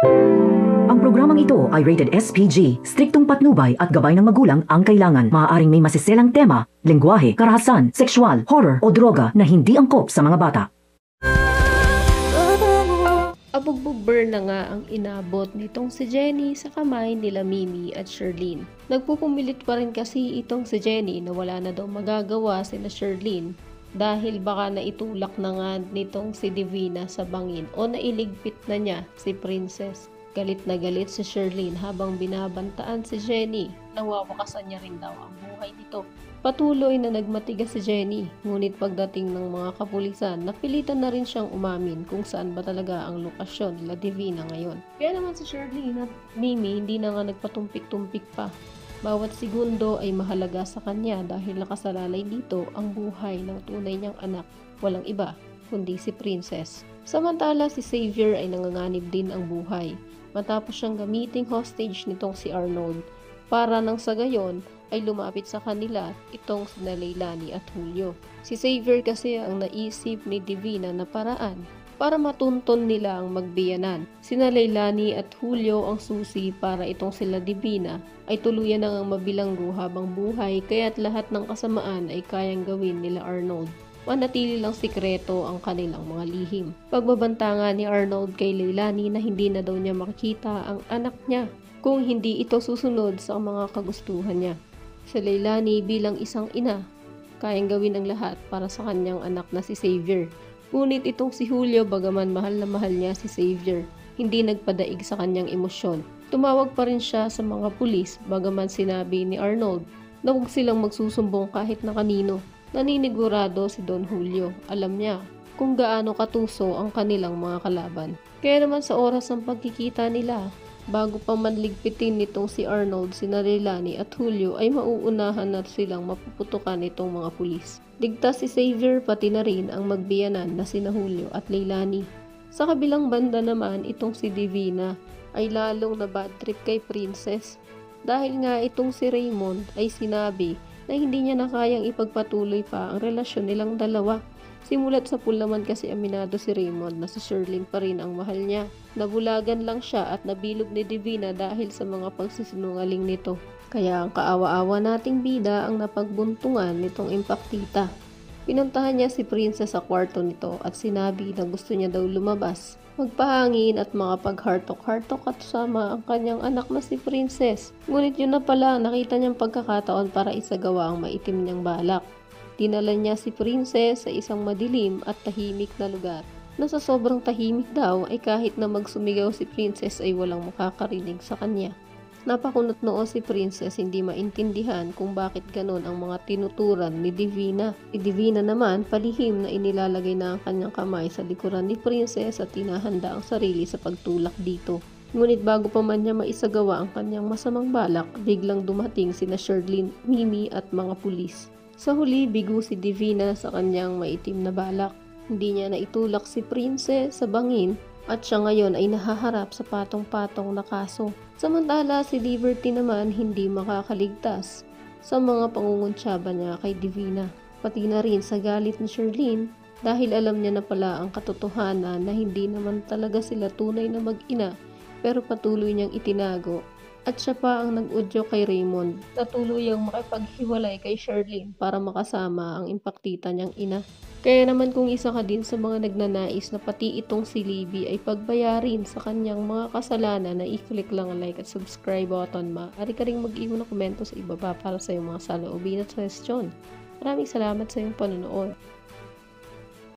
Ang programang ito ay rated SPG, striktong patnubay at gabay ng magulang ang kailangan. Maaaring may masiselang tema, lengguwahe, karahasan, sexual, horror o droga na hindi angkop sa mga bata. Abugbog-burn na nga ang inabot nitong si Jenny sa kamay nila Mimi at Sherlyn. Nagpupumilit pa rin kasi itong si Jenny na wala na daw magagawa sina Sherlyn dahil baka naitulak na nga nitong si Divina sa bangin o nailigpit na niya si Princess. Galit na galit si Sherlyn habang binabantaan si Jenny nang wawakasan niya rin daw ang buhay nito. Patuloy na nagmatigas si Jenny, ngunit pagdating ng mga kapulisan, napilitan na rin siyang umamin kung saan ba talaga ang lokasyon nila Divina ngayon. Kaya naman si Sherlyn at Mimi hindi na nga nagpatumpik-tumpik pa. Bawat segundo ay mahalaga sa kanya dahil nakasalalay dito ang buhay ng tunay niyang anak, walang iba kundi si Princess. Samantala si Xavier ay nanganganib din ang buhay matapos siyang gamiting hostage nitong si Arnold para nang sa gayon ay lumapit sa kanila itong sina Leilani at Julio. Si Xavier kasi ang naisip ni Divina na paraan para matunton nila ang magbiyanan. Sina Leilani at Julio ang susi para itong sila Divina ay tuluyan na ngang mabilanggo habang buhay kaya't lahat ng kasamaan ay kayang gawin nila Arnold. Manatili lang sikreto ang kanilang mga lihim. Pagbabanta nga ni Arnold kay Leilani na hindi na daw niya makikita ang anak niya kung hindi ito susunod sa mga kagustuhan niya. Si Leilani bilang isang ina, kayang gawin ang lahat para sa kanyang anak na si Xavier. Ngunit itong si Julio bagaman mahal na mahal niya si Xavier, hindi nagpadaig sa kanyang emosyon. Tumawag pa rin siya sa mga pulis bagaman sinabi ni Arnold na huwag silang magsusumbong kahit na kanino. Naninigurado si Don Julio. Alam niya kung gaano katuso ang kanilang mga kalaban. Kaya naman sa oras ng pagkikita nila, bago pa manligpitin nitong si Arnold, si Leilani at Julio ay mauunahan na silang mapuputukan itong mga pulis. Ligtas si Xavier pati na rin ang magbiyanan na sina Julio at Leilani. Sa kabilang banda naman itong si Divina ay lalong na bad trip kay Princess dahil nga itong si Raymond ay sinabi na hindi niya na kayang ipagpatuloy pa ang relasyon nilang dalawa. Simulat sa pool naman kasi aminado si Raymond na si Sherlyn pa rin ang mahal niya. Nabulagan lang siya at nabilog ni Divina dahil sa mga pagsisinungaling nito. Kaya ang kaawa-awa nating bida ang napagbuntungan nitong impaktita. Pinuntahan niya si Princess sa kwarto nito at sinabi na gusto niya daw lumabas, magpahangin at makapag-hartok-hartok at sama ang kanyang anak na si Princess. Ngunit yun na pala ang nakita niyang pagkakataon para isagawa ang maitim niyang balak. Dinala niya si Princess sa isang madilim at tahimik na lugar. Na sa sobrang tahimik daw ay kahit na magsumigaw si Princess ay walang makakarinig sa kanya. Napakunot noo si Princess, hindi maintindihan kung bakit ganon ang mga tinuturan ni Divina. Si Divina naman palihim na inilalagay na ang kanyang kamay sa likuran ni Princess at tinahanda ang sarili sa pagtulak dito. Ngunit bago pa man niya maisagawa ang kanyang masamang balak, biglang dumating sina Sherlyn, Mimi at mga pulis. Sa huli, bigo si Divina sa kanyang maitim na balak. Hindi niya naitulak si Princess sa bangin at siya ngayon ay nahaharap sa patong-patong na kaso. Samantala si Liberty naman hindi makakaligtas sa mga pangunguntsaba niya kay Divina. Pati na rin sa galit ni Sherlyn dahil alam niya na pala ang katotohanan na hindi naman talaga sila tunay na mag-ina pero patuloy niyang itinago. At siya pa ang nag-udyo kay Raymond na tuluyang makipaghiwalay kay Sherlyn para makasama ang impaktita niyang ina. Kaya naman kung isa ka din sa mga nagnanais na pati itong si Libby ay pagbayarin sa kanyang mga kasalanan na i-click lang ang like at subscribe button, maaari ka rin mag-iwan ng komento sa ibaba para sa iyong mga saloobin at suggestion. Maraming salamat sa iyong panonood.